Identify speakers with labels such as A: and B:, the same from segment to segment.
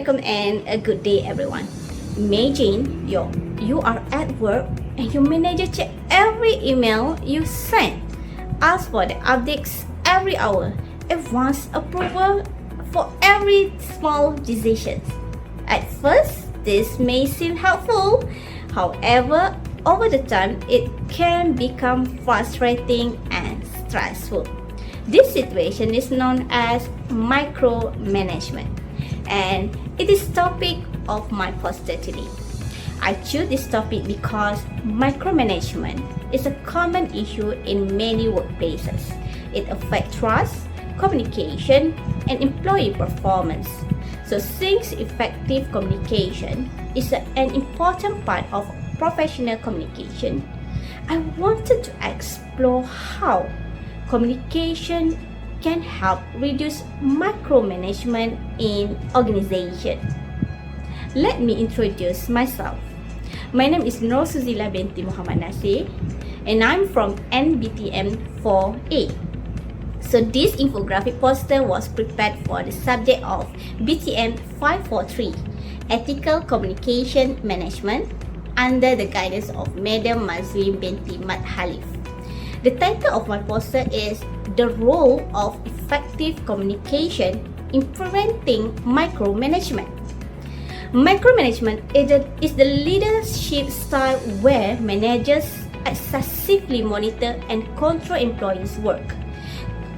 A: Assalamualaikum and a good day everyone. Imagine you are at work and your manager check every email you send, ask for the updates every hour, and wants approval for every small decision. At first, this may seem helpful. However, over the time, it can become frustrating and stressful. This situation is known as micromanagement, and it is topic of my poster today. I choose this topic because micromanagement is a common issue in many workplaces. It affects trust, communication, and employee performance. So since effective communication is an important part of professional communication, I wanted to explore how communication can help reduce micromanagement in organization. Let me introduce myself. My name is Nur Suzila binti Muhammad Nasir and I'm from BTM543. So this infographic poster was prepared for the subject of BTM543, Ethical Communication Management, under the guidance of Madam Mazlin binti Mat Halif. The title of my poster is The Role of Effective Communication in Preventing Micromanagement. Micromanagement is the leadership style where managers excessively monitor and control employees' work.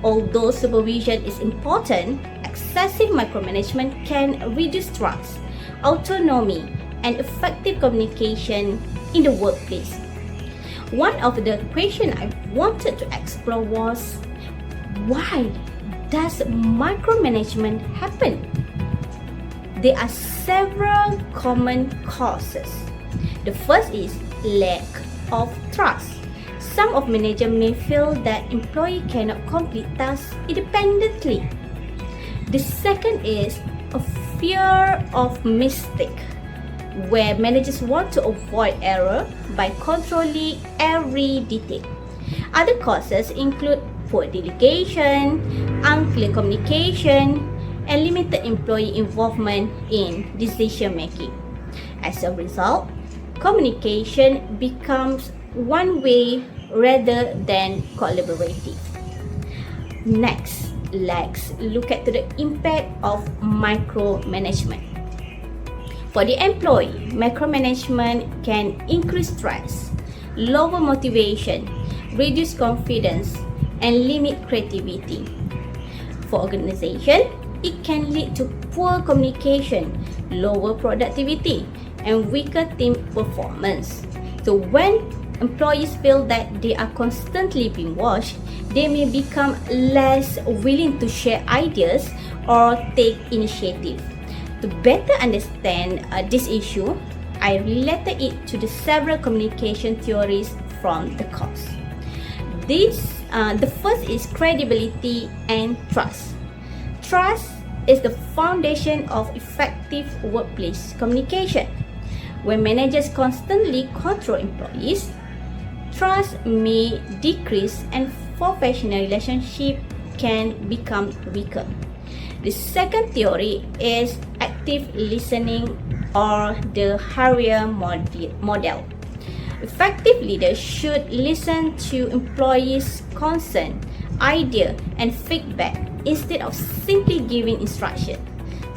A: Although supervision is important, excessive micromanagement can reduce trust, autonomy, and effective communication in the workplace. One of the questions I wanted to explore was, why does micromanagement happen? There are several common causes. The first is lack of trust. Some of managers may feel that employee cannot complete tasks independently. The second is a fear of mistake, where managers want to avoid error by controlling every detail. Other causes include poor delegation, unclear communication, and limited employee involvement in decision making. As a result, communication becomes one way rather than collaborative. Next, let's look at the impact of micromanagement. For the employee, micromanagement can increase stress, lower motivation, reduce confidence, and limit creativity. For organization, it can lead to poor communication, lower productivity, and weaker team performance. So when employees feel that they are constantly being watched, they may become less willing to share ideas or take initiative. To better understand this issue, I related it to the several communication theories from the course. The first is credibility and trust. Trust is the foundation of effective workplace communication. When managers constantly control employees, trust may decrease and professional relationship can become weaker. The second theory is active listening or the Harrier model. Effective leaders should listen to employees' concern, idea, and feedback instead of simply giving instruction.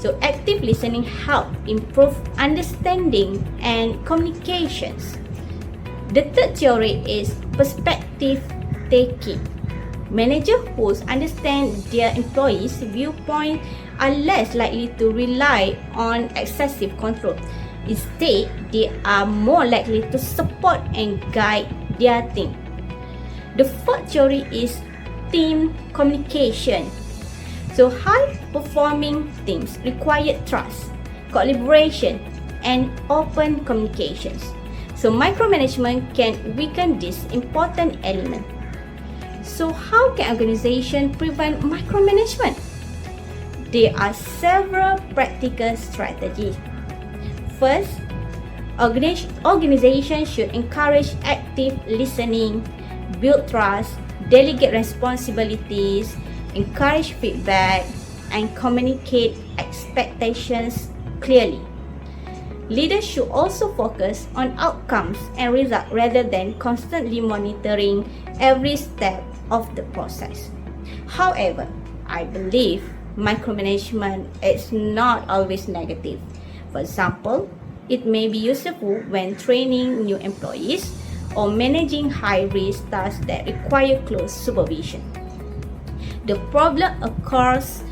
A: So active listening helps improve understanding and communications. The third theory is perspective taking. Managers who understand their employees' viewpoint are less likely to rely on excessive control. Instead, they are more likely to support and guide their team. The fourth theory is team communication. So high-performing teams require trust, collaboration, and open communications. So micromanagement can weaken this important element. So how can organizations prevent micromanagement? There are several practical strategies. First, organizations should encourage active listening, build trust, delegate responsibilities, encourage feedback, and communicate expectations clearly. Leaders should also focus on outcomes and results rather than constantly monitoring every step of the process. However, I believe micromanagement is not always negative. For example, it may be useful when training new employees or managing high-risk tasks that require close supervision. The problem occurs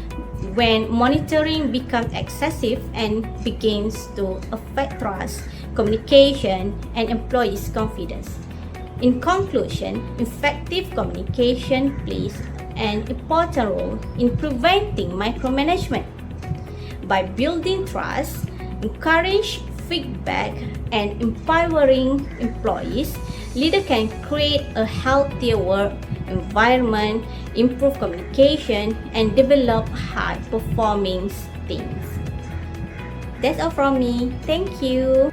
A: when monitoring becomes excessive and begins to affect trust, communication, and employees' confidence. In conclusion, effective communication plays an important role in preventing micromanagement. By building trust, encourage feedback, and empowering employees, leaders can create a healthier work environment, improve communication, and develop high-performing teams. That's all from me. Thank you.